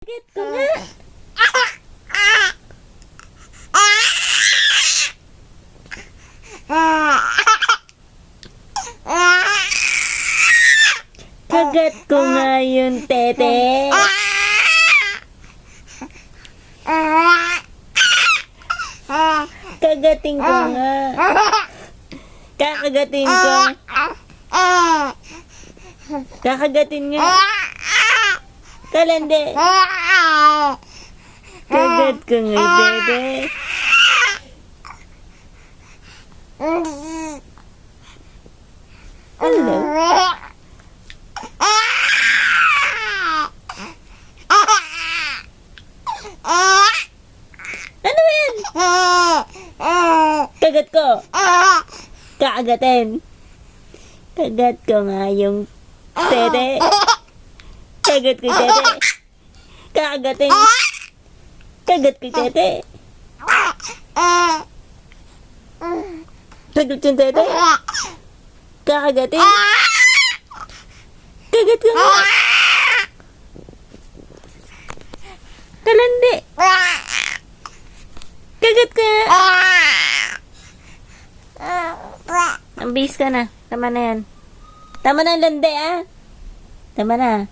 Kagat ko nga. Kagat ko nga yun, tete. Kagatin ko nga. Kakagatin ko. Kakagatin nga. Kalande. Kagat ko nga, tete. Hello. Ano yan? Kagat ko. Kakagatin. Kagat ko nga yung tete. Kagat ko tete. Kakagatin. Kagat ko tete. Kagat yung tete. Kakagatin. Kagat ko nga. Kalandi. Kagat ka. Ang bihis ka na. Tama na yan. Tama na ang landi, ah. Tama na.